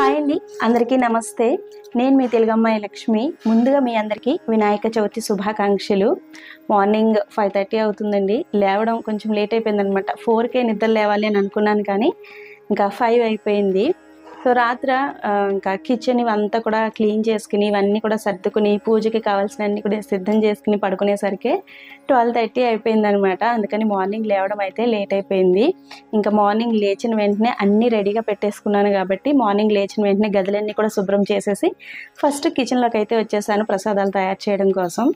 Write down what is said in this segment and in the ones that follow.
Hi అండి, అందరికీ నమస్తే. నేను మీ తెలుగమ్మాయి లక్ష్మి. ముందుగా మీ అందరికీ వినాయక చవితి శుభాకాంక్షలు. మార్నింగ్ 5:30 అవుతుందండి. లేవడం కొంచెం లేట్ అయిపోయిందనమాట. 4కే నిద్ర లేవాలి అని అనుకున్నాను, కానీ ఇంకా 5 అయిపోయింది. సో రాత్ర ఇంకా కిచెన్ ఇవంతా కూడా క్లీన్ చేసుకుని, ఇవన్నీ కూడా సర్దుకుని, పూజకి కావాల్సినవన్నీ కూడా సిద్ధం చేసుకుని పడుకునేసరికి 12:30 అయిపోయిందనమాట. అందుకని మార్నింగ్ లేవడం అయితే లేట్ అయిపోయింది. ఇంకా మార్నింగ్ లేచిన వెంటనే అన్నీ రెడీగా పెట్టేసుకున్నాను కాబట్టి, మార్నింగ్ లేచిన వెంటనే గదులన్నీ కూడా శుభ్రం చేసేసి ఫస్ట్ కిచెన్లోకి అయితే వచ్చేసాను ప్రసాదాలు తయారు చేయడం కోసం.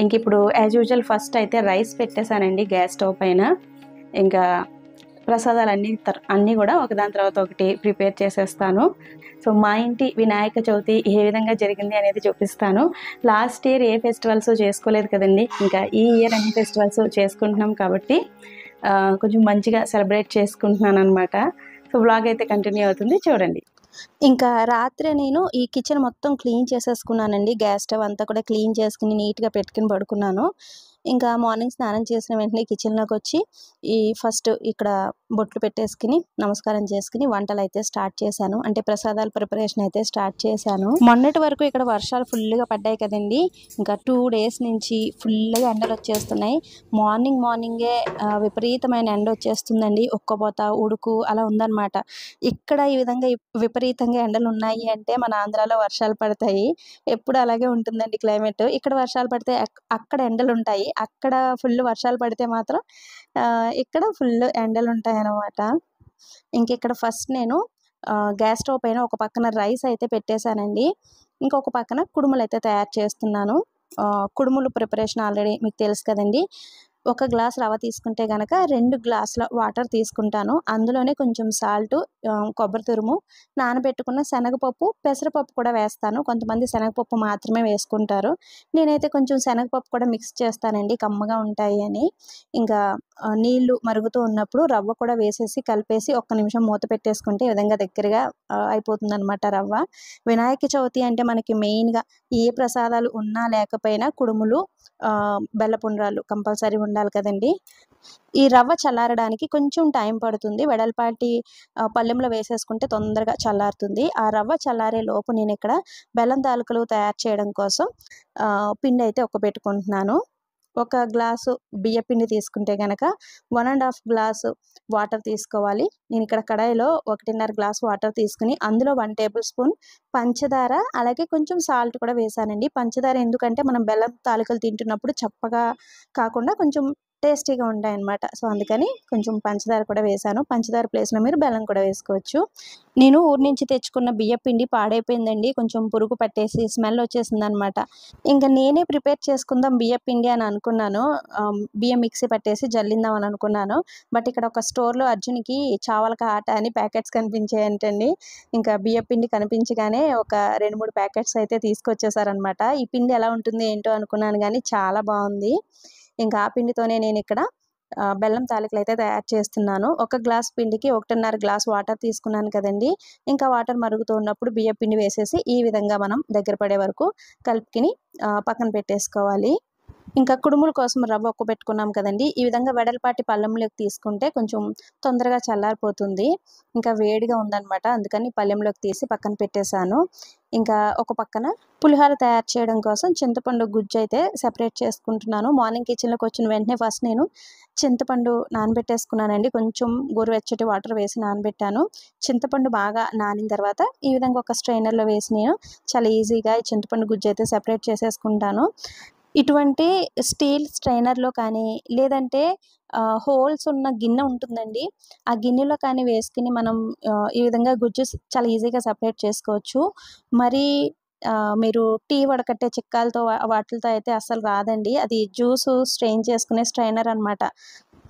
ఇంక ఇప్పుడు యాజ్ యూజువల్ ఫస్ట్ అయితే రైస్ పెట్టేశానండి గ్యాస్ స్టవ్ పైన. ఇంకా ప్రసాదాలన్నీ అన్నీ కూడా ఒకదాని తర్వాత ఒకటి ప్రిపేర్ చేసేస్తాను. సో మా ఇంటి వినాయక చవితి ఏ విధంగా జరిగింది అనేది చూపిస్తాను. లాస్ట్ ఇయర్ ఏ ఫెస్టివల్స్ చేసుకోలేదు కదండి, ఇంకా ఈ ఇయర్ అన్ని ఫెస్టివల్స్ చేసుకుంటున్నాం కాబట్టి కొంచెం మంచిగా సెలబ్రేట్ చేసుకుంటున్నాను అనమాట. సో వ్లాగ్ అయితే కంటిన్యూ అవుతుంది, చూడండి. ఇంకా రాత్రి నేను ఈ కిచెన్ మొత్తం క్లీన్ చేసేసుకున్నానండి. గ్యాస్ స్టవ్ అంతా కూడా క్లీన్ చేసుకుని నీట్గా పెట్టుకుని పడుకున్నాను. ఇంకా మార్నింగ్ స్నానం చేసిన వెంటనే కిచెన్లోకి వచ్చి ఫస్ట్ ఇక్కడ బొట్లు పెట్టేసుకుని నమస్కారం చేసుకుని వంటలు అయితే స్టార్ట్ చేశాను. అంటే ప్రసాదాల ప్రిపరేషన్ అయితే స్టార్ట్ చేశాను. మొన్నటి వరకు ఇక్కడ వర్షాలు ఫుల్గా పడ్డాయి కదండి. ఇంకా 2 days నుంచి ఫుల్గా ఎండలు వచ్చేస్తున్నాయి. మార్నింగే విపరీతమైన ఎండ వచ్చేస్తుందండి. ఒక్కపోత ఉడుకు అలా ఉందన్నమాట. ఇక్కడ ఈ విధంగా విపరీతంగా ఎండలు ఉన్నాయి అంటే మన ఆంధ్రాలో వర్షాలు పడతాయి. ఎప్పుడు అలాగే ఉంటుందండి క్లైమేట్. ఇక్కడ వర్షాలు పడితే అక్కడ ఎండలు ఉంటాయి. అక్కడ ఫుల్ వర్షాలు పడితే మాత్రం ఇక్కడ ఫుల్ ఎండలు ఉంటాయి అన్నమాట. ఇంకిక్కడ ఫస్ట్ నేను గ్యాస్ స్టవ్ పైన ఒక పక్కన రైస్ అయితే పెట్టేశానండి. ఇంకొక పక్కన కుడుములు అయితే తయారు చేస్తున్నాను. కుడుములు ప్రిపరేషన్ ఆల్రెడీ మీకు తెలుసు కదండి. 1 గ్లాస్ రవ్వ తీసుకుంటే కనుక 2 గ్లాసుల వాటర్ తీసుకుంటాను. అందులోనే కొంచెం సాల్ట్, కొబ్బరి తురుము, నానబెట్టుకున్న శనగపప్పు, పెసరపప్పు కూడా వేస్తాను. కొంతమంది శనగపప్పు మాత్రమే వేసుకుంటారు. నేనైతే కొంచెం శనగపప్పు కూడా మిక్స్ చేస్తానండి, కమ్మగా ఉంటాయి అని. ఇంకా నీళ్లు మరుగుతూ ఉన్నప్పుడు రవ్వ కూడా వేసేసి కలిపేసి 1 నిమిషం మూత పెట్టేసుకుంటే ఈ విధంగా దగ్గరగా అయిపోతుందన్నమాట రవ్వ. వినాయక చవితి అంటే మనకి మెయిన్గా ఏ ప్రసాదాలు ఉన్నా లేకపోయినా కుడుములు, బెల్లపుండ్రాలు కంపల్సరీ ఉండాలి కదండి. ఈ రవ్వ చల్లారడానికి కొంచెం టైం పడుతుంది. వెడల్పాటి పళ్ళెంలో వేసేసుకుంటే తొందరగా చల్లారుతుంది. ఆ రవ్వ చల్లారే లోపు నేను ఇక్కడ బెల్లం తాలూకలు తయారు చేయడం కోసం పిండి అయితే పెట్టుకుంటున్నాను. 1 గ్లాసు బియ్యపిండి తీసుకుంటే కనుక 1.5 గ్లాసు వాటర్ తీసుకోవాలి. నేను ఇక్కడ కడాయిలో 1.5 గ్లాసు వాటర్ తీసుకుని అందులో 1 టేబుల్ స్పూన్ పంచదార, అలాగే కొంచెం సాల్ట్ కూడా వేసానండి. పంచదార ఎందుకంటే మనం బెల్లం తాలికలు తింటున్నప్పుడు చప్పగా కాకుండా కొంచెం టేస్టీగా ఉంటాయన్నమాట. సో అందుకని కొంచెం పంచదార కూడా వేసాను. పంచదార ప్లేస్లో మీరు బెల్లం కూడా వేసుకోవచ్చు. నేను ఊరి నుంచి తెచ్చుకున్న బియ్యపిండి పాడైపోయిందండి. కొంచెం పురుగు పట్టేసి స్మెల్ వచ్చేసిందనమాట. ఇంకా నేనే ప్రిపేర్ చేసుకుందాం బియ్యపిండి అని అనుకున్నాను. బియ్యం మిక్సీ పట్టేసి జల్లిందాం అని అనుకున్నాను. బట్ ఇక్కడ ఒక స్టోర్లో అర్జున్కి చావలక ఆట అని ప్యాకెట్స్ కనిపించాయంటండి. ఇంకా బియ్యపిండి కనిపించగానే ఒక 2-3 ప్యాకెట్స్ అయితే తీసుకొచ్చేసారనమాట. ఈ పిండి ఎలా ఉంటుంది ఏంటో అనుకున్నాను, కానీ చాలా బాగుంది. ఇంకా ఆ పిండితోనే నేను ఇక్కడ బెల్లం తాలికలు అయితే తయారు చేస్తున్నాను. 1 గ్లాస్ పిండికి 1.5 గ్లాస్ వాటర్ తీసుకున్నాను కదండి. ఇంకా వాటర్ మరుగుతూ ఉన్నప్పుడు బియ్య పిండి వేసేసి ఈ విధంగా మనం దగ్గర పడే వరకు కలుపుకుని పక్కన పెట్టేసుకోవాలి. ఇంకా కుడుముల కోసం రవ్వ పెట్టుకున్నాం కదండి. ఈ విధంగా వెడల్పాటి పళ్ళెంలోకి తీసుకుంటే కొంచెం తొందరగా చల్లారిపోతుంది. ఇంకా వేడిగా ఉందన్నమాట, అందుకని పళ్ళెంలోకి తీసి పక్కన పెట్టేశాను. ఇంకా ఒక పక్కన పులిహోర తయారు చేయడం కోసం చింతపండు గుజ్జు అయితే సెపరేట్ చేసుకుంటున్నాను. మార్నింగ్ కిచెన్లోకి వచ్చిన వెంటనే ఫస్ట్ నేను చింతపండు నానబెట్టేసుకున్నానండి. కొంచెం గోరువెచ్చటి వాటర్ వేసి నానబెట్టాను. చింతపండు బాగా నానిన తర్వాత ఈ విధంగా ఒక స్ట్రైనర్లో వేసి నేను చాలా ఈజీగా ఈ చింతపండు గుజ్జు అయితే సెపరేట్ చేసేసుకుంటాను. ఇటువంటి స్టీల్ స్ట్రైనర్లో కానీ లేదంటే హోల్స్ ఉన్న గిన్నె ఉంటుందండి. ఆ గిన్నెలో కానీ వేసుకుని మనం ఈ విధంగా గుజ్జు చాలా ఈజీగా సెపరేట్ చేసుకోవచ్చు. మరి మీరు టీ వడకట్టే చిక్కాలతో వాటితో అయితే అస్సలు రాదండి. అది జ్యూసు స్ట్రెయిన్ చేసుకునే స్ట్రైనర్ అనమాట.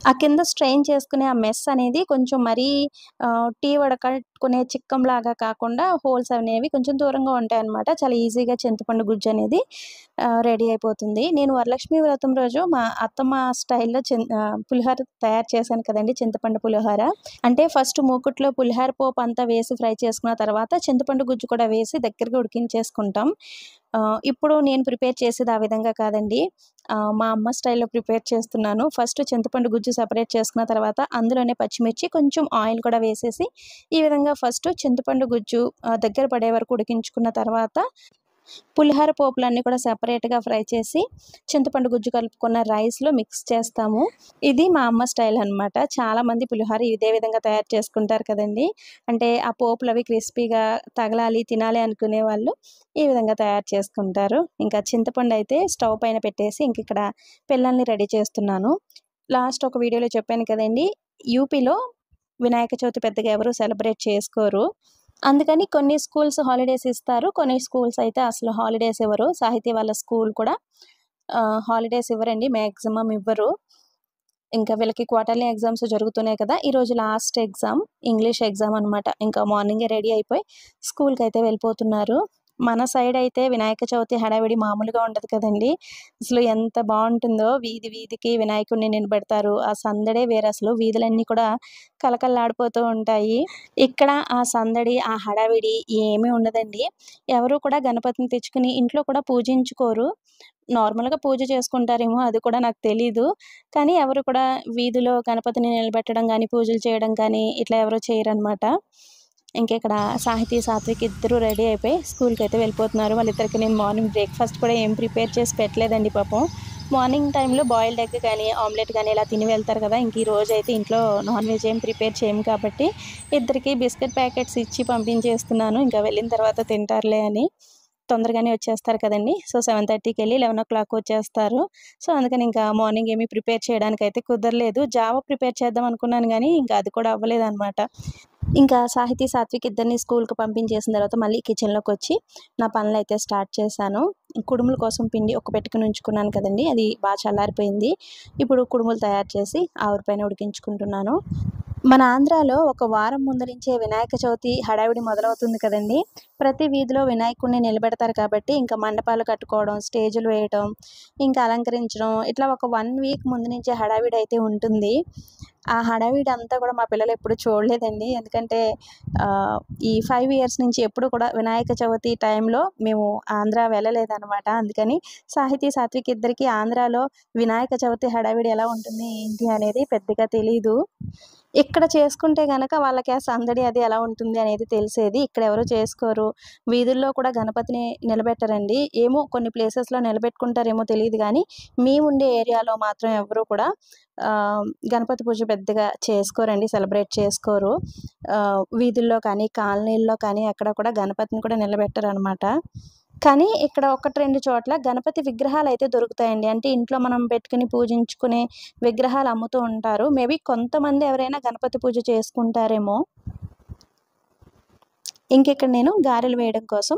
ఆ కింద స్ట్రెయిన్ చేసుకునే ఆ మెస్ అనేది కొంచెం మరీ టీ వడకట్టుకునే చిక్కంలాగా కాకుండా హోల్స్ అనేవి కొంచెం దూరంగా ఉంటాయన్నమాట. చాలా ఈజీగా చింతపండు గుజ్జు అనేది రెడీ అయిపోతుంది. నేను వరలక్ష్మి వ్రతం రోజు మా అత్తమ్మ స్టైల్లో పులిహోర తయారు చేశాను కదండి, చింతపండు పులిహోర. అంటే ఫస్ట్ మూకుట్లో పులిహోర పోపు అంతా వేసి ఫ్రై చేసుకున్న తర్వాత చింతపండు గుజ్జు కూడా వేసి దగ్గరగా ఉడికించేసుకుంటాం. ఇప్పుడు నేను ప్రిపేర్ చేసేది ఆ విధంగా కాదండి. మా అమ్మ స్టైల్‌లో ప్రిపేర్ చేస్తున్నాను. ఫస్ట్ చింతపండు గుజ్జు సెపరేట్ చేసుకున్న తర్వాత అందులోనే పచ్చిమిర్చి, కొంచెం ఆయిల్ కూడా వేసేసి ఈ విధంగా ఫస్ట్ చింతపండు గుజ్జు దగ్గర పడే వరకు ఉడికించుకున్న తర్వాత పులిహోర పోపులన్నీ కూడా సెపరేట్‌గా ఫ్రై చేసి, చింతపండు గుజ్జు కలుపుకున్న రైస్‌లో మిక్స్ చేస్తాము. ఇది మా అమ్మ స్టైల్ అనమాట. చాలామంది పులిహోర ఇదే విధంగా తయారు చేసుకుంటారు కదండీ! అంటే ఆ పోపులవి క్రిస్పీగా తగలాలి, తినాలి అనుకునే వాళ్ళు ఈ విధంగా తయారు చేసుకుంటారు. ఇంకా చింతపండయితే స్టవ్ పైన పెట్టేసి ఇంకిక్కడ పిల్లల్ని రెడీ చేస్తున్నాను. లాస్ట్ ఒక వీడియోలో చెప్పాను కదండీ! యూపీలో వినాయక చవితి పెద్దగా ఎవరు సెలబ్రేట్ చేసుకోరు. అందుకని కొన్ని స్కూల్స్ హాలిడేస్ ఇస్తారు. కొన్ని స్కూల్స్ అయితే అసలు హాలిడేస్ ఇవ్వరు. సాహితీ వాళ్ళ స్కూల్ కూడా హాలిడేస్ ఇవ్వరండి. మాక్సిమం ఇవ్వరు. ఇంకా వీళ్ళకి క్వార్టర్లీ ఎగ్జామ్స్ జరుగుతున్నాయి కదా! ఈరోజు లాస్ట్ ఎగ్జామ్. ఇంగ్లీష్ ఎగ్జామ్ అనమాట. ఇంకా మార్నింగే రెడీ అయిపోయి స్కూల్‌కైతే వెళ్ళిపోతున్నారు. మన సైడ్ అయితే వినాయక చవితి హడావిడి మామూలుగా ఉండదు కదండీ! అసలు ఎంత బావుంటుందో వీధి వీధికి వినాయకుడిని నిలబెడతారు. ఆ సందడే వేరసలు. వీధులన్నీ కూడా కళకళలాడిపోతూ ఉంటాయి. ఇక్కడ ఆ సందడి, ఆ హడావిడి ఏమీ ఉండదండి. ఎవరు కూడా గణపతిని తెచ్చుకొని ఇంట్లో కూడా పూజించుకోరు. నార్మల్‌గా పూజ చేసుకుంటారేమో అది కూడా నాకు తెలీదు. కానీ ఎవరు కూడా వీధిలో గణపతిని నిలబెట్టడం గానీ, పూజలు చేయడం కానీ ఇట్లా ఎవరు చేయరనమాట. ఇంకిక్కడ సాహితీ, సాత్విక్ ఇద్దరూ రెడీ అయిపోయి స్కూల్‌కైతే వెళ్ళిపోతున్నారు. వాళ్ళిద్దరికి నేను మార్నింగ్ బ్రేక్‌ఫాస్ట్ కూడా ఏం ప్రిపేర్ చేసి పెట్టలేదండి పాపం. మార్నింగ్ టైమ్‌లో బాయిల్డ్ ఎగ్ కానీ, ఆమ్లెట్ గానీ ఇలా తిని వెళ్తారు కదా! ఇంక ఈ రోజైతే ఇంట్లో నాన్ వెజ్ ఏం ప్రిపేర్ చేయము కాబట్టి ఇద్దరికీ బిస్కెట్ ప్యాకెట్స్ ఇచ్చి పంపించేస్తున్నాను. ఇంకా వెళ్ళిన తర్వాత తింటారులే అని. తొందరగానే వచ్చేస్తారు కదండీ! సో, 7:30కెళ్ళి 11:00 వచ్చేస్తారు. సో, అందుకని ఇంకా మార్నింగ్ ఏమి ప్రిపేర్ చేయడానికైతే కుదరలేదు. జావ ప్రిపేర్ చేద్దాం అనుకున్నాను గానీ, ఇంకా అది కూడా అవ్వలేదనమాట. ఇంకా సాహితీ, సాత్విక్ ఇద్దరిని స్కూల్‌కి పంపించేసిన తర్వాత మళ్ళీ కిచెన్‌లోకొచ్చి నా పనులైతే స్టార్ట్ చేశాను. కుడుముల కోసం పిండి పెట్టుకొని ఉంచుకున్నాను కదండీ! అది చల్లారిపోయింది. ఇప్పుడు కుడుములు తయారు చేసి ఆవిరి పైన ఉడికించుకుంటున్నాను. మన ఆంధ్రాలో ఒక వారం ముందు నుంచే వినాయక చవితి హడావిడి మొదలవుతుంది కదండీ! ప్రతి వీధిలో వినాయకుడిని నిలబెడతారు కాబట్టి ఇంకా మండపాలు కట్టుకోవడం, స్టేజులు వేయటం, ఇంకా అలంకరించడం ఇట్లా ఒక 1 వీక్ ముందు నుంచే హడావిడైతే ఉంటుంది. ఆ హడావిడంతా కూడా మా పిల్లలు ఎప్పుడు చూడలేదండి. ఎందుకంటే ఈ 5 ఇయర్స్ నుంచి ఎప్పుడు కూడా వినాయక చవితి టైంలో మేము ఆంధ్ర వెళ్ళలేదనమాట. అందుకని సాహితీ, సాత్విక్ ఇద్దరికీ ఆంధ్రాలో వినాయక చవితి హడావిడి ఎలా ఉంటుంది, ఏంటి అనేది పెద్దగా తెలీదు. ఇక్కడ చేసుకుంటే గనక వాళ్ళకి ఆ సందడి అది ఎలా ఉంటుంది అనేది తెలిసేది. ఇక్కడెవరు చేసుకోరు. వీధుల్లో కూడా గణపతిని నిలబెట్టరండి. ఏమో కొన్ని ప్లేసెస్‌లో నిలబెట్టుకుంటారేమో తెలీదు గానీ, మేముండే ఏరియాలో మాత్రం ఎవ్వరు కూడా గణపతి పూజ పెద్దగా చేసుకోరండి. సెలబ్రేట్ చేసుకోరు. వీధుల్లో కానీ, కాలనీల్లో కానీ ఎక్కడ కూడా గణపతిని కూడా నిలబెట్టరనమాట. కానీ ఇక్కడ 1, 2 చోట్ల గణపతి విగ్రహాలయితే దొరుకుతాయండి. అంటే ఇంట్లో మనం పెట్టుకొని పూజించుకునే విగ్రహాలు అమ్ముతూ ఉంటారు. మేబీ కొంతమంది ఎవరైనా గణపతి పూజ చేసుకుంటారేమో. ఇంకిక్కడ నేను గారెలు వేయడం కోసం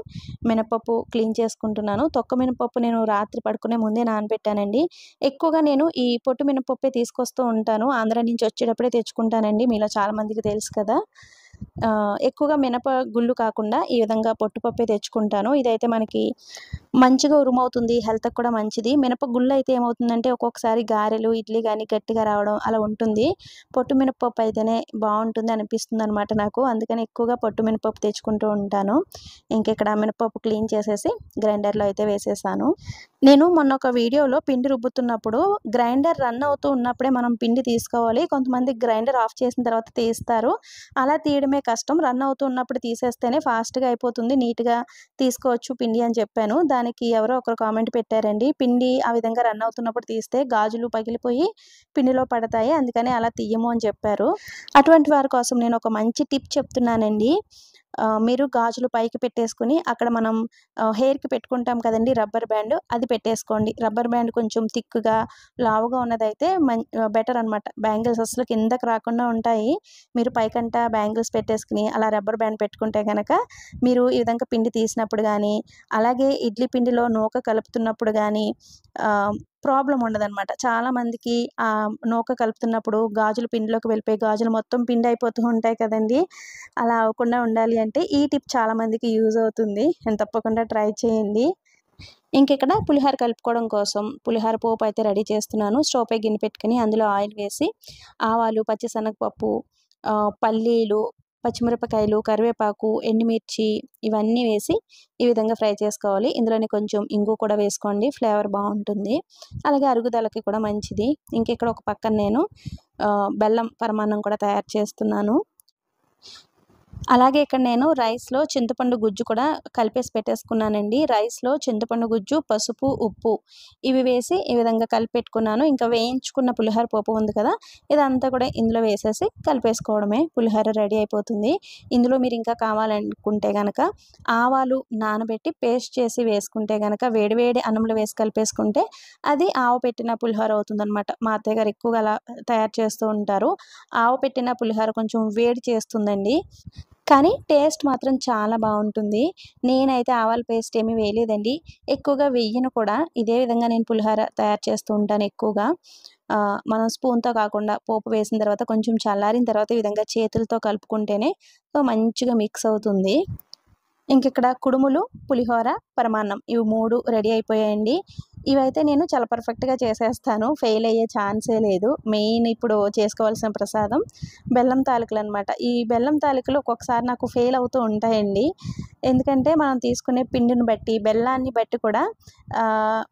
మినపప్పు క్లీన్ చేసుకుంటున్నాను. తొక్క మినపప్పు నేను రాత్రి పడుకునే ముందే నానబెట్టానండి. ఎక్కువగా నేను ఈ పొట్టు మినపప్పే తీసుకొస్తూ ఉంటాను. ఆంధ్రా నుంచి వచ్చేటప్పుడే తెచ్చుకుంటానండి. మీలో చాలా మందికి తెలుసు కదా! ఎక్కువగా మినప గుళ్ళు కాకుండా ఈ విధంగా పొట్టు పప్పే తెచ్చుకుంటాను. ఇదైతే మనకి మంచిగా ఉరుమవుతుంది. హెల్త్‌కి కూడా మంచిది. మినప గుళ్ళయితే ఏమవుతుందంటే ఒక్కొక్కసారి గారెలు, ఇడ్లీ గానీ గట్టిగా రావడం అలా ఉంటుంది. పొట్టు మినపప్పు అయితేనే బావుంటుంది అనిపిస్తుందనమాట నాకు. అందుకని ఎక్కువగా పొట్టు మినపప్పు తెచ్చుకుంటూ ఉంటాను. ఇంకిక్కడ మినపప్పు క్లీన్ చేసేసి గ్రైండర్‌లో అయితే వేసేసాను. నేను మొన్న ఒక వీడియోలో పిండి రుబ్బుతున్నప్పుడు గ్రైండర్ రన్ అవుతూ ఉన్నప్పుడే మనం పిండి తీసుకోవాలి. కొంతమంది గ్రైండర్ ఆఫ్ చేసిన తర్వాత తీస్తారు. అలా తీయడమే కష్టం. రన్ అవుతూ ఉన్నప్పుడు తీసేస్తేనే ఫాస్ట్‌గా అయిపోతుంది. నీట్‌గా తీసుకోవచ్చు పిండి అని చెప్పాను. దానికి ఎవరో ఒకరు కామెంట్ పెట్టారండి. పిండి ఆ విధంగా రన్ అవుతున్నప్పుడు తీస్తే గాజులు పగిలిపోయి పిండిలో పడతాయి. అందుకని అలా తీయము అని చెప్పారు. అటువంటి వారి కోసం నేను ఒక మంచి టిప్ చెప్తున్నానండి. మీరు గాజులు పైకి పెట్టేసుకొని అక్కడ మనం హెయిర్‌కి పెట్టుకుంటాం కదండీ రబ్బర్ బ్యాండ్ అది పెట్టేసుకోండి. రబ్బర్ బ్యాండ్ కొంచెం థిక్‌గా, లావుగా ఉన్నదైతే బెటర్ అనమాట. బ్యాంగిల్స్ అస్సలు కిందకి రాకుండా ఉంటాయి. మీరు పైకంటా బ్యాంగిల్స్ పెట్టేసుకొని అలా రబ్బర్ బ్యాండ్ పెట్టుకుంటే గనక మీరు ఈ విధంగా పిండి తీసినప్పుడు గానీ, అలాగే ఇడ్లీ పిండిలో నూక కలుపుతున్నప్పుడు గానీ ప్రాబ్లమ్ ఉండదనమాట. చాలామందికి నూక కలుపుతున్నప్పుడు గాజులు పిండిలోకి వెళ్ళిపోయి గాజులు మొత్తం పిండి అయిపోతూ ఉంటాయి కదండీ! అలా అవ్వకుండా ఉండాలి అంటే ఈ టిప్ చాలా మందికి యూజ్ అవుతుంది. తప్పకుండా ట్రై చేయండి. ఇంకిక్కడ పులిహోర కలుపుకోవడం కోసం పులిహోర పోపు అయితే రెడీ చేస్తున్నాను. స్టవ్ పై గిన్నె పెట్టుకొని అందులో ఆయిల్ వేసి ఆవాలు, పచ్చిశనగపప్పు, పల్లీలు పచ్చిమిరపకాయలు, కరివేపాకు, ఎండుమిర్చి ఇవన్నీ వేసి ఈ విధంగా ఫ్రై చేసుకోవాలి. ఇందులోనే కొంచెం ఇంగువ కూడా వేసుకోండి, ఫ్లేవర్ బాగుంటుంది, అలాగే అరుగుదలకి కూడా మంచిది. ఇంకెక్కడ ఒక పక్కన నేను బెల్లం పరమాన్నం కూడా తయారు చేస్తున్నాను. అలాగే ఇక్కడ నేను రైస్‌లో చింతపండు గుజ్జు కూడా కలిపేసి పెట్టేసుకున్నానండి. రైస్‌లో చింతపండు గుజ్జు, పసుపు, ఉప్పు ఇవి వేసి ఈ విధంగా కలిపెట్టుకున్నాను. ఇంకా వేయించుకున్న పులిహోర పోపు ఉంది కదా! ఇదంతా కూడా ఇందులో వేసేసి కలిపేసుకోవడమే. పులిహోర రెడీ అయిపోతుంది. ఇందులో మీరు ఇంకా కావాలనుకుంటే గనక ఆవాలు నానబెట్టి పేస్ట్ చేసి వేసుకుంటే గనక వేడి వేడి అన్నంలో వేసి కలిపేసుకుంటే అది ఆవ పెట్టిన పులిహోర అవుతుందనమాట. మా అత్తయ్య గారు ఎక్కువగా అలా తయారు చేస్తూ ఉంటారు. ఆవ పెట్టిన పులిహోర కొంచెం వేడి చేస్తుందండి. కానీ టేస్ట్ మాత్రం చాలా బావుంటుంది. నేనైతే ఆవాల పేస్ట్ ఏమీ వేయలేదండి. ఎక్కువగా వెయ్యను కూడా. ఇదే విధంగా నేను పులిహోర తయారు చేస్తూ ఉంటాను ఎక్కువగా. మనం స్పూన్‌తో కాకుండా పోపు వేసిన తర్వాత కొంచెం చల్లారిన తర్వాత ఈ విధంగా చేతులతో కలుపుకుంటేనే మంచిగా మిక్స్ అవుతుంది. ఇంకిక్కడ కుడుములు, పులిహోర, పరమాన్నం ఇవి 3 రెడీ అయిపోయాయండి. ఇవైతే నేను చాలా పర్ఫెక్ట్‌గా చేసేస్తాను. ఫెయిల్ అయ్యే ఛాన్సే లేదు. మెయిన్ ఇప్పుడు చేసుకోవాల్సిన ప్రసాదం బెల్లం తాలికలనమాట. ఈ బెల్లం తాలికలు ఒక్కొక్కసారి నాకు ఫెయిల్ అవుతూ ఉంటాయండి. ఎందుకంటే మనం తీసుకునే పిండిని బట్టి, బెల్లాన్ని బట్టి కూడా ఆహ్,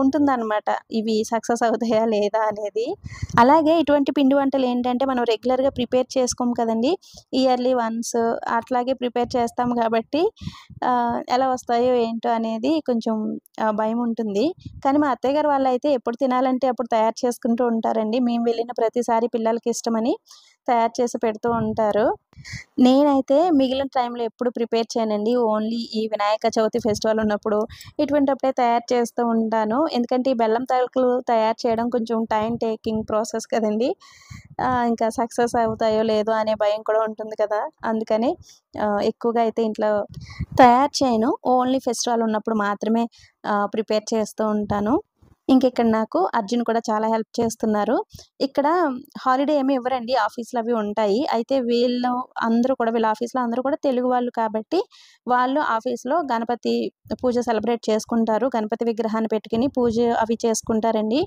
ఉంటుందనమాట. ఇవి సక్సెస్ అవుతాయా లేదా అనేది. అలాగే ఇటువంటి పిండి వంటలేంటంటే మనం రెగ్యులర్‌గా ప్రిపేర్ చేసుకోము కదండీ! ఇయర్లీ వన్స్ అట్లాగే ప్రిపేర్ చేస్తాం కాబట్టి ఎలా వస్తాయో ఏంటో అనేది కొంచెం భయముంటుంది. కానీ మా అత్తయ్య గారు వాళ్ళైతే ఎప్పుడు తినాలంటే అప్పుడు తయారు చేసుకుంటూ ఉంటారండి. మేము వెళ్ళిన ప్రతిసారి పిల్లలకి ఇష్టమని తయారు చేసి పెడుతూ ఉంటారు. నేనైతే మిగిలిన టైంలో ఎప్పుడు ప్రిపేర్ చేయనండి. ఓన్లీ ఈ వినాయక చవితి ఫెస్టివల్ ఉన్నప్పుడు ఇటువంటప్పుడే తయారు చేస్తూ ఉంటాను. ఎందుకంటే ఈ బెల్లం తాలికలు తయారు చేయడం కొంచెం టైమ్ టేకింగ్ ప్రాసెస్ కదండీ! ఇంకా సక్సెస్ అవుతాయో లేదో అనే భయం కూడా ఉంటుంది కదా! అందుకని ఎక్కువగా అయితే ఇంట్లో తయారు చేయను. ఓన్లీ ఫెస్టివల్ ఉన్నప్పుడు మాత్రమే ప్రిపేర్ చేస్తూ ఉంటాను. ఇంకిక్కడ నాకు అర్జున్ కూడా చాలా హెల్ప్ చేస్తున్నారు. ఇక్కడ హాలిడే ఏమి ఇవ్వరండి. ఆఫీస్‌లు అవి ఉంటాయి. అయితే వీళ్ళ ఆఫీస్‌లో అందరూ కూడా తెలుగు వాళ్ళు కాబట్టి, వాళ్ళు ఆఫీస్‌లో గణపతి పూజ సెలబ్రేట్ చేసుకుంటారు. గణపతి విగ్రహాన్ని పెట్టుకొని పూజ అవి చేసుకుంటారండి.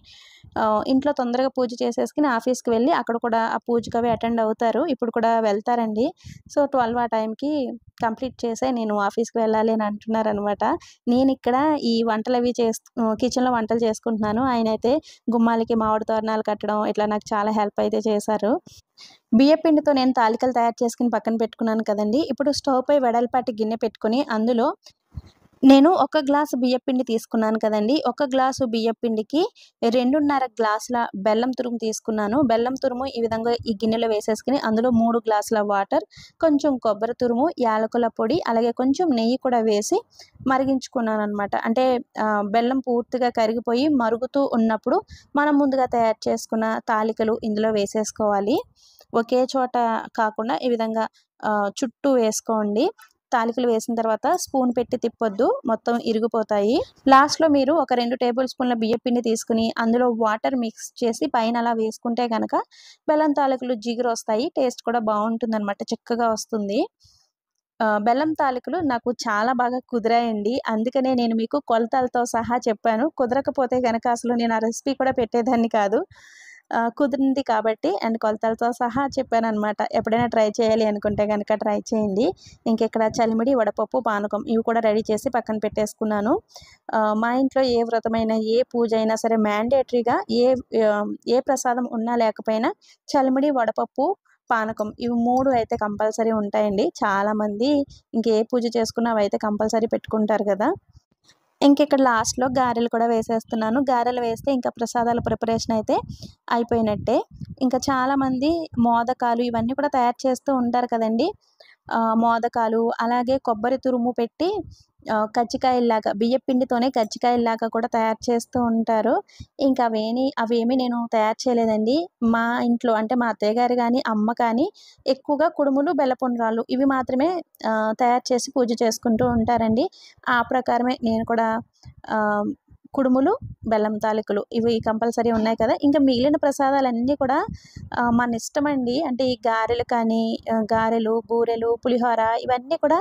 ఇంట్లో తొందరగా పూజ చేసేసుకొని ఆఫీస్‌కి వెళ్ళి అక్కడ కూడా ఆ పూజకవి అటెండ్ అవుతారు. ఇప్పుడు కూడా వెళ్తారండి. సో, 12 ఆ టైంకి కంప్లీట్ చేసే నేను ఆఫీస్‌కి వెళ్ళాలి అని అంటున్నారనమాట. నేనిక్కడ ఈ వంటలవి కిచెన్‌లో వంటలు చేసుకుంటున్నాను. ఆయనైతే గుమ్మాలకి మామిడి తోరణాలు కట్టడం ఇట్లా నాకు చాలా హెల్ప్ అయితే చేశారు. బియ్యపిండితో నేను తాలికలు తయారు చేసుకొని పక్కన పెట్టుకున్నాను కదండీ! ఇప్పుడు స్టవ్ పై వెడల్పాటి గిన్నె పెట్టుకొని అందులో నేను ఒక గ్లాసు బియ్యపిండి తీసుకున్నాను కదండీ! ఒక గ్లాసు బియ్యపిండికి 2:30 గ్లాసుల బెల్లం తురుము తీసుకున్నాను. బెల్లం తురుము ఈ విధంగా ఈ గిన్నెలో వేసేసుకొని అందులో 3 గ్లాసుల వాటర్, కొంచెం కొబ్బరి తురుము, యాలకుల పొడి, అలాగే కొంచెం నెయ్యి కూడా వేసి మరిగించుకున్నాననమాట. అంటే బెల్లం పూర్తిగా కరిగిపోయి మరుగుతూ ఉన్నప్పుడు మనం ముందుగా తయారు చేసుకున్న తాలికలు ఇందులో వేసేసుకోవాలి. ఒకే చోట కాకుండా ఈ విధంగా చుట్టూ వేసుకోండి. తాలికలు వేసిన తర్వాత స్పూన్ పెట్టి తిప్పొద్దు. మొత్తం ఇరిగిపోతాయి. లాస్ట్‌లో మీరు ఒక 2 టేబుల్ స్పూన్ల బియ్యపిండి తీసుకొని అందులో వాటర్ మిక్స్ చేసి పైన అలా వేసుకుంటే గనక బెల్లం తాలికలు జిగురొస్తాయి. టేస్ట్ కూడా బావుంటుందనమాట. చిక్కగా వస్తుంది. బెల్లం తాలికలు నాకు చాలా బాగా కుదిరాయండి. అందుకనే నేను మీకు కొలతలతో సహా చెప్పాను. కుదరకపోతే గనక అసలు నేను ఆ రెసిపీ కూడా పెట్టేదాన్ని కాదు. కుదిరింది కాబట్టి అండ్ కొలతలతో సహా చెప్పాననమాట. ఎప్పుడైనా ట్రై చేయాలి అనుకుంటే గనక ట్రై చేయండి. ఇంకిక్కడ చలిమిడి, వడపప్పు, పానకం ఇవి కూడా రెడీ చేసి పక్కన పెట్టేసుకున్నాను. మా ఇంట్లో ఏ వ్రతమైనా, ఏ పూజ అయినా సరే మ్యాండేటరీగా ఏ ప్రసాదం ఉన్నా లేకపోయినా చలిమిడి, వడపప్పు, పానకం ఇవి 3 అయితే కంపల్సరీ ఉంటాయండి. చాలామంది ఇంకే పూజ చేసుకున్నా అవైతే కంపల్సరీ పెట్టుకుంటారు గదా! ఇంకిక్కడ లాస్ట్‌లో గారెలు కూడా వేసేస్తున్నాను. గారెలు వేస్తే ఇంకా ప్రసాదాల ప్రిపరేషన్ అయితే అయిపోయినట్టే. ఇంకా చాలామంది మోదకాలు ఇవన్నీ కూడా తయారు చేస్తూ ఉంటారు కదండీ! మోదకాలు అలాగే కొబ్బరి తురుము పెట్టి కజ్జికాయల్లాగా బియ్యపు పిండితోనే కజ్జికాయల్లాగా కూడా తయారు చేస్తూ ఉంటారు. ఇంకా అవేమీ నేను తయారు చేయలేదండి. మా ఇంట్లో అంటే మా అత్తయ్య గారు గాని, అమ్మ కానీ ఎక్కువగా కుడుములు, బెల్లపుండరాళ్ళు ఇవి మాత్రమే తయారు చేసి పూజ చేసుకుంటూ ఉంటారండి. ఆ ప్రకారమే నేను కూడా ఆహ్, కుడుములు, బెల్లం తాలికలు ఇవి కంపల్సరీ ఉన్నాయి కదా! ఇంకా మిగిలిన ప్రసాదాలన్నీ కూడా మనిష్టమండి. అంటే ఈ గారెలు కానీ గారెలు, బూరెలు, పులిహోర ఇవన్నీ కూడా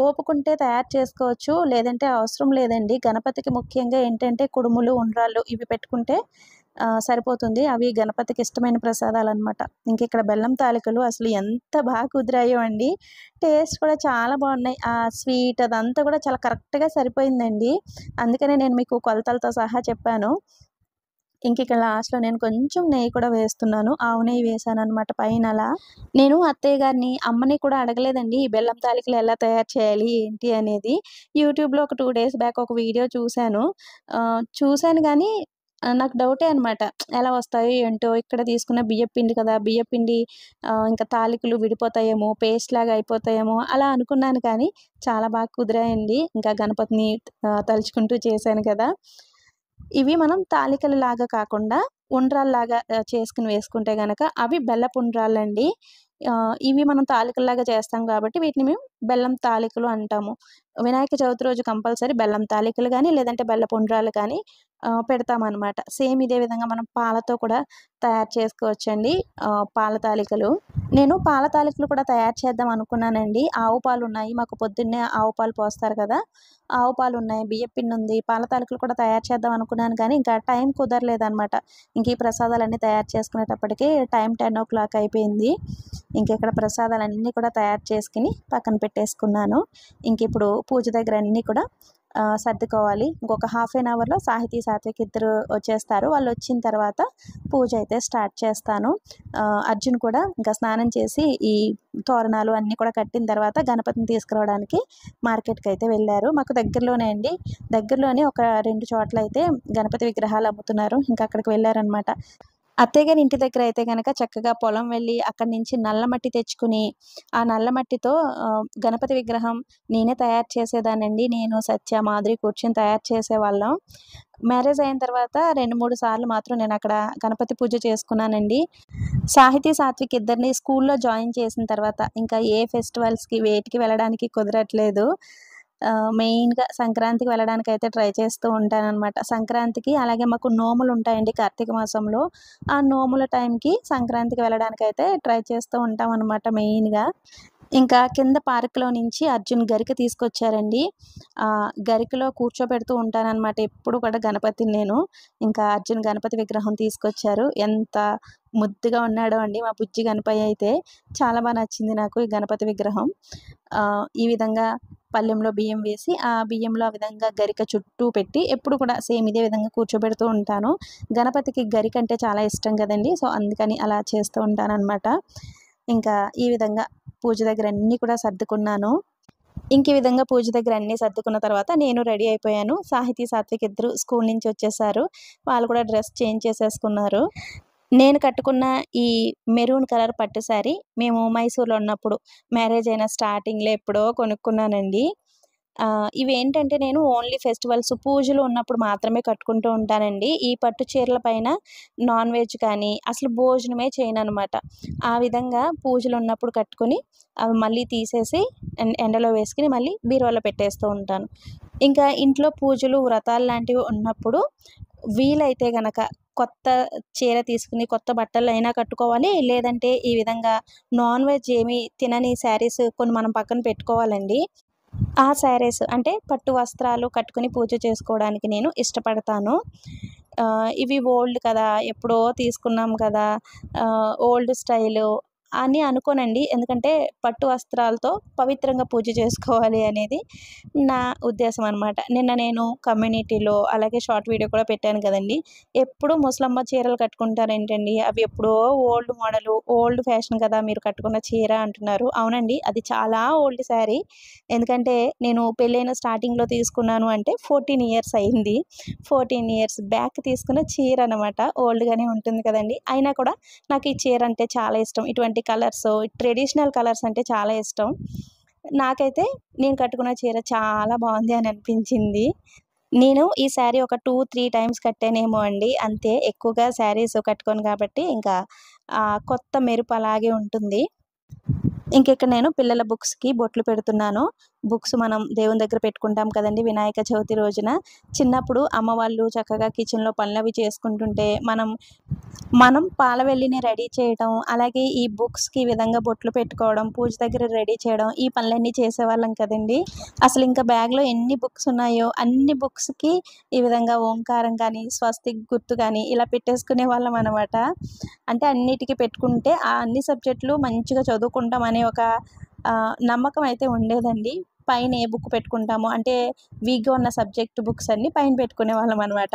ఓపుకుంటే తయారు చేసుకోవచ్చు. లేదంటే అవసరం లేదండి. గణపతికి ముఖ్యంగా ఏంటంటే కుడుములు, ఉండ్రాళ్ళు ఇవి పెట్టుకుంటే సరిపోతుంది. అవి గణపతికి ఇష్టమైన ప్రసాదాలనమాట. ఇంక ఇక్కడ బెల్లం తాలికలు అసలు ఎంత బాగా కుదిరాయో అండి. టేస్ట్ కూడా చాలా బాగున్నాయి. ఆ స్వీట్ అదంతా కూడా చాలా కరెక్ట్‌గా సరిపోయిందండి. అందుకనే నేను మీకు కొలతలతో సహా చెప్పాను. ఇంకిక్కడ లాస్ట్‌లో నేను కొంచెం నెయ్యి కూడా వేస్తున్నాను. ఆవు నెయ్యి వేశాననమాట పైనలా. నేను అత్తయ్య గారిని, అమ్మని కూడా అడగలేదండి. ఈ బెల్లం తాలికలు ఎలా తయారు చేయాలి, ఏంటి అనేది. యూట్యూబ్‌లో ఒక 2 డేస్ బ్యాక్ ఒక వీడియో చూశాను. చూశాను గానీ నాకు డౌటే అనమాట. ఎలా వస్తాయో ఏంటో, ఇక్కడ తీసుకున్న బియ్యపు పిండి కదా! బియ్యపు పిండి ఇంకా తాలికలు విడిపోతాయేమో, పేస్ట్‌లాగా అయిపోతాయేమో అలా అనుకున్నాను కానీ చాలా బాగా కుదిరాయండి. ఇంకా గణపతిని తలుచుకుంటూ చేశాను కదా! ఇవి మనం తాలికలలాగా కాకుండా ఉండ్రాల్లాగా చేసుకొని వేసుకుంటే గనక అవి బెల్లపు ఉండ్రాళ్ళండి. ఇవి మనం తాలికల్లాగా చేస్తాం కాబట్టి వీటిని మేము బెల్లం తాలికలు అంటాము. వినాయక చవితి రోజు కంపల్సరీ బెల్లం తాలికలు గానీ, లేదంటే బెల్లపు ఉండ్రాళ్ళు కానీ పెడతామనమాట. సేమ్ ఇదే విధంగా మనం పాలతో కూడా తయారు చేసుకోవచ్చండి పాల తాలికలు. నేను పాల తాలికలు కూడా తయారు చేద్దాం అనుకున్నానండి. ఆవు పాలున్నాయి. మాకు పొద్దున్నే ఆవు పాలు పోస్తారు కదా! ఆవు పాలున్నాయి, బియ్యపు పిండుంది. పాల తాలికలు కూడా తయారు చేద్దాం అనుకున్నాను కానీ, ఇంకా టైం కుదరలేదనమాట. ఇంక ఈ ప్రసాదాలన్నీ తయారు చేసుకునేటప్పటికి టైం 10:00 అయిపోయింది. ఇంకిక్కడ ప్రసాదాలన్నీ కూడా తయారు చేసుకొని పక్కన పెట్టేసుకున్నాను. ఇంకిప్పుడు పూజ దగ్గర అన్నీ కూడా సర్దుకోవాలి. ఇంకొక హాఫ్ ఎన్ అవర్‌లో సాహితీ, సాత్విక్ ఇద్దరు వచ్చేస్తారు. వాళ్ళొచ్చిన తర్వాత పూజ అయితే స్టార్ట్ చేస్తాను. అర్జున్ కూడా ఇంకా స్నానం చేసి ఈ తోరణాలు అన్నీ కూడా కట్టిన తర్వాత గణపతిని తీసుకురావడానికి మార్కెట్‌కైతే వెళ్లారు. మాకు దగ్గరలోనే అండి. దగ్గరలోనే ఒక 2 చోట్లయితే గణపతి విగ్రహాలు అమ్ముతున్నారు. ఇంకా అక్కడికి వెళ్లారనమాట. అత్తయ్య గారి ఇంటి దగ్గర అయితే గనక చక్కగా పొలం వెళ్ళి అక్కడి నుంచి నల్ల మట్టి తెచ్చుకొని, ఆ నల్ల మట్టితో గణపతి విగ్రహం నేనే తయారు చేసేదాన్నండి. నేను, సత్య, మాధురి కూర్చొని తయారు చేసేవాళ్ళం. మ్యారేజ్ అయిన తర్వాత 2, 3 సార్లు మాత్రం నేనక్కడ గణపతి పూజ చేసుకున్నానండి. సాహితీ, సాత్విక్ ఇద్దరిని స్కూల్‌లో జాయిన్ చేసిన తర్వాత ఇంకా ఏ ఫెస్టివల్స్‌కి వేటికి వెళ్ళడానికి కుదరట్లేదు. మెయిన్‌గా సంక్రాంతికి వెళ్ళడానికైతే ట్రై చేస్తూ ఉంటాననమాట. సంక్రాంతికి అలాగే మాకు నోములుంటాయండి కార్తీక మాసంలో. ఆ నోముల టైంకి సంక్రాంతికి వెళ్ళడానికైతే ట్రై చేస్తూ ఉంటామనమాట మెయిన్‌గా. ఇంకా కింద పార్క్‌లో నుంచి అర్జున్ గరిక తీసుకొచ్చారండి. గరికలో కూర్చోబెడుతూ ఉంటాననమాట ఎప్పుడు కూడా గణపతిని నేను. ఇంకా అర్జున్ గణపతి విగ్రహం తీసుకొచ్చారు. ఎంత ముద్దుగా ఉన్నాడో అండి మా బుజ్జి గణపయ్య అయితే. చాలా నచ్చింది నాకు ఈ గణపతి విగ్రహం. ఈ విధంగా పళ్ళెంలో బియ్యం వేసి, ఆ బియ్యంలో ఆ విధంగా గరిక చుట్టూ పెట్టి ఎప్పుడు కూడా సేమ్ ఇదే విధంగా కూర్చోబెడుతూ ఉంటాను. గణపతికి గరిక అంటే చాలా ఇష్టం కదండీ! సో, అందుకని అలా చేస్తూ ఉంటాననమాట. ఇంకా ఈ విధంగా పూజ దగ్గర అన్నీ కూడా సర్దుకున్నాను. ఈ విధంగా పూజ దగ్గర అన్నీ సర్దుకున్న తర్వాత నేను రెడీ అయిపోయాను. సాహితీ, సాత్విక్ ఇద్దరు స్కూల్ నుంచి వచ్చేసారు. వాళ్ళు కూడా డ్రెస్ చేంజ్ చేసేసుకున్నారు. నేను కట్టుకున్న ఈ మెరూన్ కలర్ పట్టు శారీ మేము మైసూర్‌లో ఉన్నప్పుడు మ్యారేజ్ అయిన స్టార్టింగ్‌లో ఎప్పుడో కొనుక్కున్నానండి. ఇవేంటంటే నేను ఓన్లీ ఫెస్టివల్స్, పూజలు ఉన్నప్పుడు మాత్రమే కట్టుకుంటూ ఉంటానండి. ఈ పట్టు చీరల పైన నాన్ వెజ్ కానీ అసలు భోజనమే చేయననమాట. ఆ విధంగా పూజలున్నప్పుడు కట్టుకొని అవి మళ్ళీ తీసేసి ఎండలో వేసుకొని మళ్ళీ బీరువాలో పెట్టేస్తూ ఉంటాను. ఇంకా ఇంట్లో పూజలు, వ్రతాలు లాంటివి ఉన్నప్పుడు వీలైతే గనక కొత్త చీర తీసుకుని కొత్త బట్టలైనా కట్టుకోవాలి. లేదంటే ఈ విధంగా నాన్ వెజ్ ఏమి తినని శారీస్ కొన్ని మనం పక్కన పెట్టుకోవాలండి. ఆ శారీస్ అంటే పట్టు వస్త్రాలు కట్టుకొని పూజ చేసుకోవడానికి నేను ఇష్టపడతాను. ఇవి ఓల్డ్ కదా! ఎప్పుడో తీసుకున్నాం కదా! ఓల్డ్ స్టైలు అని అనుకోనండి. ఎందుకంటే పట్టు వస్త్రాలతో పవిత్రంగా పూజ చేసుకోవాలి అనేది నా ఉద్దేశం అనమాట. నిన్న నేను కమ్యూనిటీలో అలాగే షార్ట్ వీడియో కూడా పెట్టాను కదండీ! ఎప్పుడు ముసలమ్మ చీరలు కట్టుకుంటారేంటండి? అవి ఎప్పుడో ఓల్డ్ మోడలు, ఓల్డ్ ఫ్యాషన్ కదా! మీరు కట్టుకున్న చీర అంటున్నారు. అవునండి. అది చాలా ఓల్డ్ శారీ. ఎందుకంటే నేను పెళ్ళైన స్టార్టింగ్‌లో తీసుకున్నాను అంటే 14 ఇయర్స్ అయింది. 14 ఇయర్స్ బ్యాక్ తీసుకున్న చీర అనమాట. ఓల్డ్‌గానే ఉంటుంది కదండీ! అయినా కూడా నాకు ఈ చీర అంటే చాలా ఇష్టం. ఇటువంటి కలర్స్, ట్రెడిషనల్ కలర్స్ అంటే చాలా ఇష్టం. నాకైతే నేను కట్టుకున్న చీర చాలా బావుంది అని అనిపించింది. నేను ఈ శారీ ఒక 2, 3 టైమ్స్ కట్టానేమో అండి. అంతే ఎక్కువగా శారీస్ కట్టుకోను కాబట్టి ఇంకా కొత్త మెరుపు అలాగే ఉంటుంది. ఇంకిక్కడ నేను పిల్లల బుక్స్‌కి బొట్లు పెడుతున్నాను. బుక్స్ మనం దేవుని దగ్గర పెట్టుకుంటాం కదండి వినాయక చవితి రోజున. చిన్నప్పుడు అమ్మ వాళ్ళు చక్కగా కిచెన్లో పనులవి చేసుకుంటుంటే మనం పాలవెల్లిని రెడీ చేయడం, అలాగే ఈ బుక్స్కి ఈ విధంగా బొట్లు పెట్టుకోవడం, పూజ దగ్గర రెడీ చేయడం, ఈ పనులన్నీ చేసేవాళ్ళం కదండి. అసలు ఇంకా బ్యాగ్లో ఎన్ని బుక్స్ ఉన్నాయో అన్ని బుక్స్కి ఈ విధంగా ఓంకారం కానీ, స్వస్తిక్ గుర్తు కానీ ఇలా పెట్టేసుకునే వాళ్ళం అనమాట. అంటే అన్నిటికీ పెట్టుకుంటే ఆ అన్ని సబ్జెక్టులు మంచిగా చదువుకుంటామనే ఒక నమ్మకం అయితే ఉండేదండి. పైన ఏ బుక్ పెట్టుకుంటామో అంటే వీక్‌గా ఉన్న సబ్జెక్ట్ బుక్స్ అన్నీ పైన పెట్టుకునేవాళ్ళం అనమాట.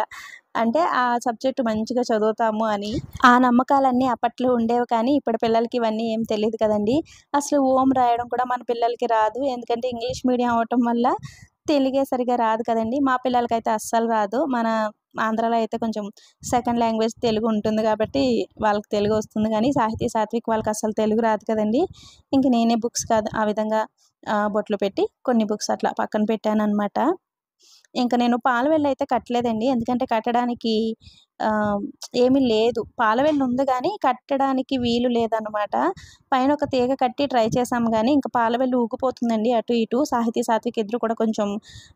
అంటే ఆ సబ్జెక్ట్ మంచిగా చదువుతాము అని. ఆ నమ్మకాలన్నీ అప్పట్లో ఉండేవి కానీ ఇప్పటి పిల్లలకి ఇవన్నీ ఏం తెలీదు కదండీ. అసలు ఓం రాయడం కూడా మన పిల్లలకి రాదు. ఎందుకంటే ఇంగ్లీష్ మీడియం అవ్వటం వల్ల తెలుగే సరిగ్గా రాదు కదండీ. మా పిల్లలకైతే అస్సలు రాదు. మన ఆంధ్రాలో అయితే కొంచెం సెకండ్ లాంగ్వేజ్ తెలుగు ఉంటుంది కాబట్టి వాళ్ళకి తెలుగు వస్తుంది కానీ సాహితీ, సాత్విక్ వాళ్ళకి అస్సలు తెలుగు రాదు కదండీ. ఇంక నేనే బుక్స్ కాదు ఆ విధంగా బొట్లు పెట్టి కొన్ని బుక్స్ అట్లా పక్కన పెట్టాననమాట. ఇంక నేను పాలవెల్లయితే కట్టలేదండి. ఎందుకంటే కట్టడానికి ఆహ్, ఏమీ లేదు. పాలవెల్లు ఉంది గానీ కట్టడానికి వీలు లేదనమాట. పైన ఒక తీగ కట్టి ట్రై చేశాము గానీ ఇంక పాలవెల్లు ఊగిపోతుందండి అటు ఇటు. సాహితీ, సాత్విక్ ఇద్దరు కూడా కొంచెం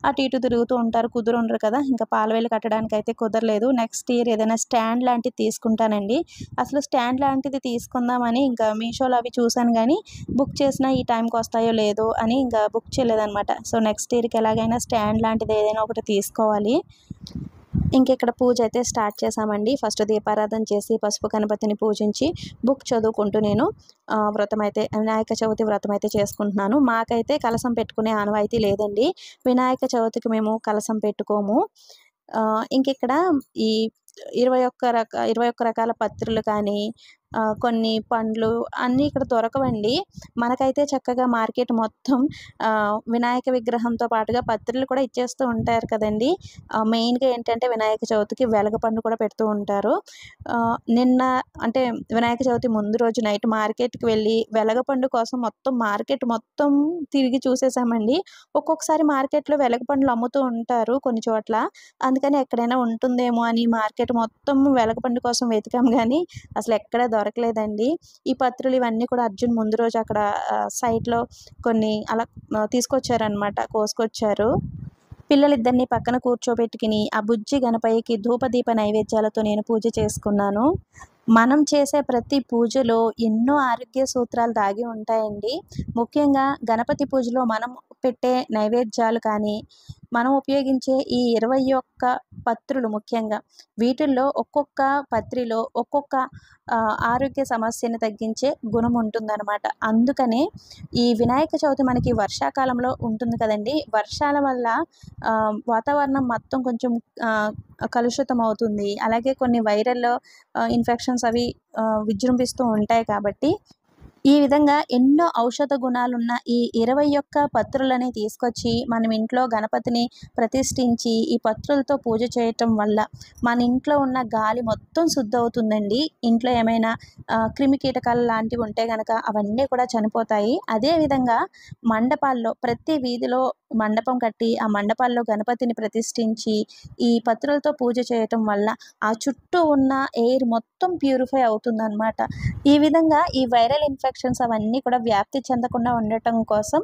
అటు ఇటు తిరుగుతూ ఉంటారు. కుదురుండరు కదా! ఇంక పాలవెల్లు కట్టడానికైతే కుదరలేదు. నెక్స్ట్ ఇయర్ ఏదైనా స్టాండ్ లాంటిది తీసుకుంటానండి. అసలు స్టాండ్ లాంటిది తీసుకుందామని ఇంకా మీషోలో అవి చూసాను గానీ బుక్ చేసినా ఈ టైంకొస్తాయో లేదో అని ఇంకా బుక్ చేయలేదనమాట. సో, నెక్స్ట్ ఇయర్‌కి ఎలాగైనా స్టాండ్ లాంటిది ఏదైనా ఒకటి తీసుకోవాలి. ఇంకిక్కడ పూజ అయితే స్టార్ట్ చేశామండి. ఫస్ట్ దీపారాధన చేసి, పసుపు గణపతిని పూజించి, బుక్ చదువుకుంటూ నేను వ్రతమైతే వినాయక చవితి వ్రతమైతే చేసుకుంటున్నాను. మాకైతే కలశం పెట్టుకునే ఆనవాయితీ లేదండి. వినాయక చవితికి మేము కలశం పెట్టుకోము. ఇంకిక్కడ ఈ 21 రకాల పత్రులు కానీ, కొన్ని పండ్లు అన్నీ ఇక్కడ దొరకవండి. మనకైతే చక్కగా మార్కెట్ మొత్తం వినాయక విగ్రహంతో పాటుగా పత్రులు కూడా ఇచ్చేస్తూ ఉంటారు కదండీ. మెయిన్‌గా ఏంటంటే వినాయక చవితికి వెలగపండు కూడా పెడుతూ ఉంటారు. నిన్న అంటే వినాయక చవితి ముందు రోజు నైట్ మార్కెట్‌కి వెళ్ళి వెలగపండు కోసం మార్కెట్ మొత్తం తిరిగి చూసేసామండి. ఒక్కొక్కసారి మార్కెట్‌లో వెలగపండ్లు అమ్ముతూ ఉంటారు కొన్ని చోట్ల. అందుకని ఎక్కడైనా ఉంటుందేమో అని మార్కెట్ మొత్తం వెలగపండు కోసం వెతికాం గానీ అసలెక్కడ దొరకలేదండి. ఈ పత్రులు ఇవన్నీ కూడా అర్జున్ ముందు రోజు అక్కడ సైట్‌లో కొన్ని అలా తీసుకొచ్చారనమాట. కోసుకొచ్చారు. పిల్లలిద్దరిని పక్కన కూర్చోబెట్టుకుని ఆ బుజ్జి గణపయ్యకి ధూపదీప నైవేద్యాలతో నేను పూజ చేసుకున్నాను. మనం చేసే ప్రతి పూజలో ఎన్నో ఆరోగ్య సూత్రాలు దాగి ఉంటాయండి. ముఖ్యంగా గణపతి పూజలో మనం పెట్టే నైవేద్యాలు కానీ, మనం ఉపయోగించే ఈ 21 పత్రులు ముఖ్యంగా వీటిల్లో ఒక్కొక్క పత్రిలో ఒక్కొక్క ఆరోగ్య సమస్యని తగ్గించే గుణం ఉంటుందనమాట. అందుకనే ఈ వినాయక చవితి మనకి వర్షాకాలంలో ఉంటుంది కదండీ. వర్షాల వల్ల వాతావరణం మొత్తం కొంచెం కలుషితం అవుతుంది. అలాగే కొన్ని వైరల్ ఇన్ఫెక్షన్స్ అవి విజృంభిస్తూ ఉంటాయి కాబట్టి ఈ విధంగా ఎన్నో ఔషధ గుణాలున్న ఈ 21 పత్రులని తీసుకొచ్చి మనం ఇంట్లో గణపతిని ప్రతిష్ఠించి ఈ పత్రులతో పూజ చేయటం వల్ల మన ఇంట్లో ఉన్న గాలి మొత్తం శుద్ధవుతుందండి. ఇంట్లో ఏమైనా క్రిమికీటకాలు లాంటివి ఉంటే గనక అవన్నీ కూడా చనిపోతాయి. అదేవిధంగా మండపాల్లో ప్రతి వీధిలో మండపం కట్టి ఆ మండపాల్లో గణపతిని ప్రతిష్ఠించి ఈ పత్రులతో పూజ చేయటం వల్ల ఆ చుట్టూ ఉన్న ఎయిర్ మొత్తం ప్యూరిఫై అవుతుందనమాట. ఈ విధంగా ఈ వైరల్ ఇన్ఫెక్షన్స్ అవన్నీ కూడా వ్యాప్తి చెందకుండా ఉండటం కోసం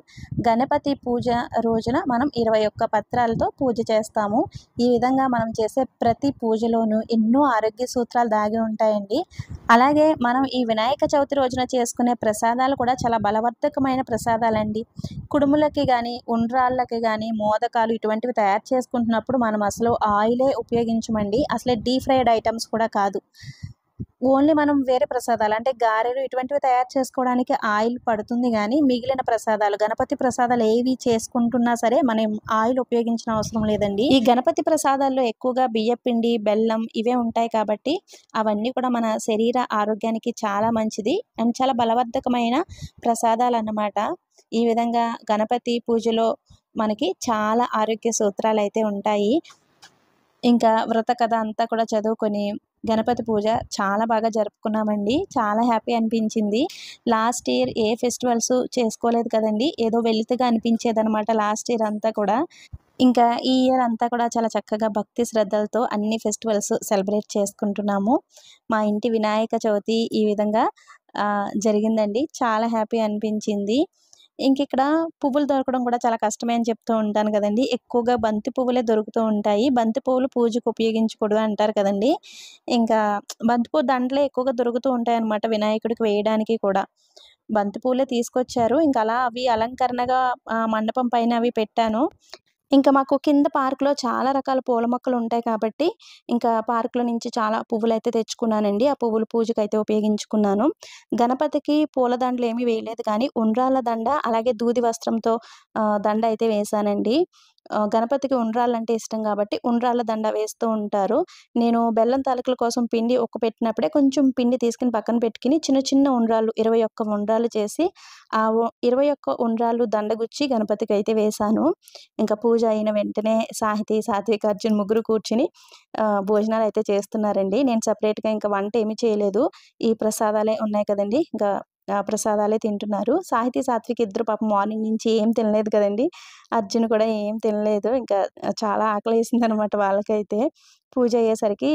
గణపతి పూజ రోజున మనం 21 పత్రాలతో పూజ చేస్తాము. ఈ విధంగా మనం చేసే ప్రతి పూజలోనూ ఎన్నో ఆరోగ్య సూత్రాలు దాగి ఉంటాయండి. అలాగే మనం ఈ వినాయక చవితి రోజున చేసుకునే ప్రసాదాలు కూడా చాలా బలవర్ధకమైన ప్రసాదాలండి. కుడుములకి గానీ, ఉండ్రాళ్ళకి గానీ, మోదకాలు ఇటువంటివి తయారు చేసుకుంటున్నప్పుడు మనం అసలు ఆయిలే ఉపయోగించమండి. అసలే డీప్ ఫ్రైడ్ ఐటెమ్స్ కూడా కాదు. ఓన్లీ మనం వేరే ప్రసాదాలు అంటే గారెలు ఇటువంటివి తయారు చేసుకోవడానికి ఆయిల్ పడుతుంది గానీ, మిగిలిన ప్రసాదాలు గణపతి ప్రసాదాలు ఏవి చేసుకుంటున్నా సరే మనం ఆయిల్ ఉపయోగించిన అవసరం లేదండి. ఈ గణపతి ప్రసాదాల్లో ఎక్కువగా బియ్యపిండి, బెల్లం ఇవే ఉంటాయి కాబట్టి అవన్నీ కూడా మన శరీర ఆరోగ్యానికి చాలా మంచిది అండ్ చాలా బలవర్ధకమైన ప్రసాదాలన్నమాట. ఈ విధంగా గణపతి పూజలో మనకి చాలా ఆరోగ్య సూత్రాలైతే ఉంటాయి. ఇంకా వ్రత కథ అంతా కూడా చదువుకొని గణపతి పూజ చాలా బాగా జరుపుకున్నామండి. చాలా హ్యాపీ అనిపించింది. లాస్ట్ ఇయర్ ఏ ఫెస్టివల్స్ చేసుకోలేదు కదండీ. ఏదో వెలితిగా అనిపించేదనమాట లాస్ట్ ఇయర్ అంతా కూడా. ఇంకా ఈ ఇయర్ అంతా కూడా చాలా చక్కగా భక్తి శ్రద్ధలతో అన్ని ఫెస్టివల్స్ సెలబ్రేట్ చేసుకుంటున్నాము. మా ఇంటి వినాయక చవితి ఈ విధంగా జరిగిందండి. చాలా హ్యాపీ అనిపించింది. ఇంకిక్కడ పువ్వులు దొరకడం కూడా చాలా కష్టమే అని చెప్తూ ఉంటాను కదండీ. ఎక్కువగా బంతి పువ్వులే దొరుకుతూ ఉంటాయి. బంతి పువ్వులు పూజకు ఉపయోగించకూడదు అంటారు కదండీ. ఇంకా బంతి పువ్వు దండలే ఎక్కువగా దొరుకుతూ ఉంటాయన్నమాట వినాయకుడికి వేయడానికి కూడా. బంతి పూలే తీసుకొచ్చారు. ఇంకలా అవి అలంకరణగా మండపం పైన అవి పెట్టాను. ఇంకా మాకు కింద పార్క్‌లో చాలా రకాల పూల మొక్కలుంటాయి కాబట్టి, ఇంకా పార్క్‌లో నుంచి చాలా పువ్వులైతే తెచ్చుకున్నానండి. ఆ పువ్వులు పూజకైతే ఉపయోగించుకున్నాను. గణపతికి పూల దండలేమి వేయలేదు కానీ, ఉండ్రాళ్ళ దండ, అలాగే దూది వస్త్రంతో దండ అయితే వేశానండి. గణపతికి ఉండ్రాళ్ళంటే ఇష్టం గాబట్టి, ఉండ్రాళ్ళ దండ వేస్తూ ఉంటారు. నేను బెల్లం తాలికల కోసం పిండి పెట్టినప్పుడే కొంచెం పిండి తీసుకొని పక్కన పెట్టుకొని, చిన్న చిన్న ఉండ్రాళ్ళు 21 ఉండ్రాళ్ళు చేసి, ఆ 21 ఉండ్రాళ్ళు దండగుచ్చి గణపతికైతే వేశాను. ఇంకా పూజ అయిన వెంటనే సాహితీ, సాత్విక్, అర్జున్ ముగ్గురు కూర్చొని భోజనాలయితే చేస్తున్నారండి. నేను సెపరేట్‌గా ఇంక వంటేమి చేయలేదు. ఈ ప్రసాదాలే ఉన్నాయి కదండీ! ఇంకా ప్రసాదాలే తింటున్నారు. సాహితీ, సాత్విక్ ఇద్దరు పాపం మార్నింగ్ నుంచి ఏం తినలేదు కదండీ! అర్జున్ కూడా ఏం తినలేదు. ఇంకా చాలా ఆకలేసిందనమాట వాళ్ళకైతే. పూజ అయ్యేసరికి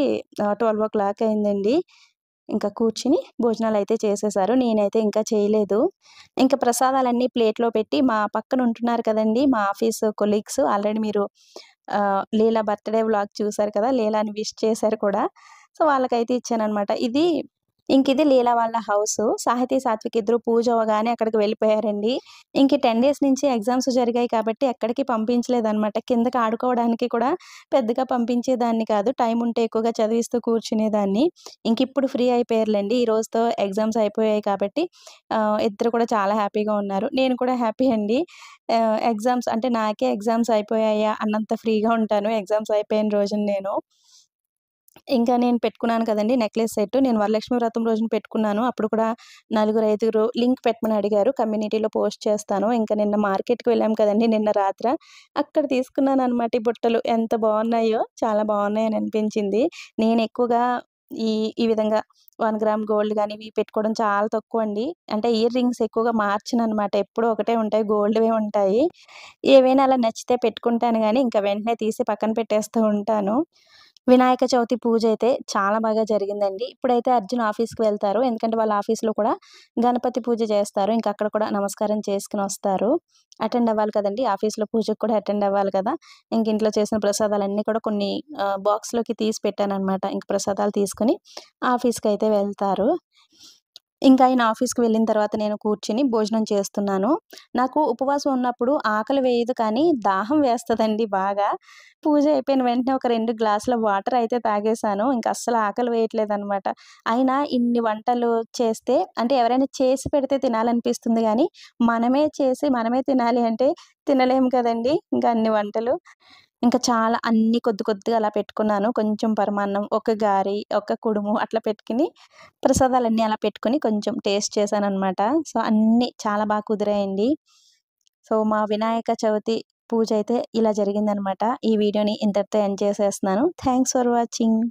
12:00 అయిందండి. ఇంకా కూర్చొని భోజనాలయితే చేసేశారు. నేనైతే ఇంకా చేయలేదు. ఇంక ప్రసాదాలన్నీ ప్లేట్‌లో పెట్టి మా పక్కన ఉంటున్నారు కదండీ! మా ఆఫీసు కొలీగ్స్ ఆల్రెడీ మీరు లీలా బర్త్‌డే వ్లాగ్ చూసారు కదా! లీలాని విష్ చేశారు కూడా. సో, వాళ్ళకైతే ఇచ్చాననమాట. ఇంకిది లీలా వాళ్ళ హౌసు. సాహితీ, సాత్విక్ ఇద్దరు పూజ అవ్వగానే అక్కడికి వెళ్ళిపోయారండి. ఇంక 10 డేస్ నుంచి ఎగ్జామ్స్ జరిగాయి కాబట్టి ఎక్కడికి పంపించలేదనమాట. కిందకి ఆడుకోవడానికి కూడా పెద్దగా పంపించేదాన్ని కాదు. టైం ఉంటే ఎక్కువగా చదివిస్తూ కూర్చునేదాన్ని. ఇంకిప్పుడు ఫ్రీ అయిపోయారులెండి. ఈ రోజుతో ఎగ్జామ్స్ అయిపోయాయి కాబట్టి ఇద్దరు కూడా చాలా హ్యాపీగా ఉన్నారు. నేను కూడా హ్యాపీ అండి. ఎగ్జామ్స్ అంటే నాకే ఎగ్జామ్స్ అయిపోయాయా అన్నంత ఫ్రీగా ఉంటాను ఎగ్జామ్స్ అయిపోయిన రోజున నేను. ఇంకా నేను పెట్టుకున్నాను కదండీ నెక్లెస్ సెట్. నేను వరలక్ష్మి వ్రతం రోజున పెట్టుకున్నాను. అప్పుడు కూడా నలుగురు, ఐదుగురు లింక్ పెట్టమని అడిగారు. కమ్యూనిటీలో పోస్ట్ చేస్తాను. ఇంకా నిన్న మార్కెట్‌కి వెళ్ళాం కదండీ నిన్న రాత్ర. అక్కడ తీసుకున్నాననమాట ఈ బుట్టలు. ఎంత బావున్నాయో, చాలా బావున్నాయని అనిపించింది. నేను ఎక్కువగా ఈ ఈ విధంగా 1 గ్రామ్ గోల్డ్ గాని ఇవి పెట్టుకోవడం చాలా తక్కువండి. అంటే ఇయర్ రింగ్స్ ఎక్కువగా మార్చననమాట. ఎప్పుడూ ఒకటే ఉంటాయి. గోల్డ్‌వే ఉంటాయి. ఏవైనా అలా నచ్చితే పెట్టుకుంటాను గానీ, ఇంక వెంటనే తీసి పక్కన పెట్టేస్తూ ఉంటాను. వినాయక చవితి పూజైతే చాలా బాగా జరిగిందండి. ఇప్పుడైతే అర్జున్ ఆఫీస్‌కి వెళ్తారు. ఎందుకంటే వాళ్ళ ఆఫీస్‌లో కూడా గణపతి పూజ చేస్తారు. ఇంక అక్కడ కూడా నమస్కారం చేసుకొనొస్తారు. అటెండ్ అవ్వాలి కదండీ! ఆఫీస్‌లో పూజకి కూడా అటెండ్ అవ్వాలి కదా! ఇంక ఇంట్లో చేసిన ప్రసాదాలన్నీ కూడా కొన్ని బాక్స్‌లోకి తీసి పెట్టాననమాట. ఇంక ప్రసాదాలు తీసుకొని ఆఫీస్‌కైతే వెళ్తారు. ఇంకా ఆయన ఆఫీస్‌కి వెళ్ళిన తర్వాత నేను కూర్చొని భోజనం చేస్తున్నాను. నాకు ఉపవాసం ఉన్నప్పుడు ఆకలి వేయదు కానీ దాహం వేస్తదండి బాగా. పూజ అయిపోయిన వెంటనే ఒక 2 గ్లాసుల వాటర్ అయితే తాగేసాను. ఇంక అస్సలు ఆకలి వేయట్లేదనమాట. అయినా ఇన్ని వంటలు చేస్తే అంటే ఎవరైనా చేసి పెడితే తినాలనిపిస్తుంది గానీ, మనమే చేసి మనమే తినాలి అంటే తినలేము కదండీ! ఇంకా అన్ని వంటలు. ఇంకా చాలా అన్నీ కొద్ది కొద్దిగా అలా పెట్టుకున్నాను. కొంచెం పరమాన్నం, ఒక గారి, ఒక కుడుము అట్లా పెట్టుకొని ప్రసాదాలన్నీ అలా పెట్టుకొని కొంచెం టేస్ట్ చేశాననమాట. సో, అన్నీ చాలా కుదిరాయండి. సో, మా వినాయక చవితి పూజైతే ఇలా జరిగిందనమాట. ఈ వీడియోని ఇంతటితో ఎండ్ చేసేస్తున్నాను. Thanks for watching.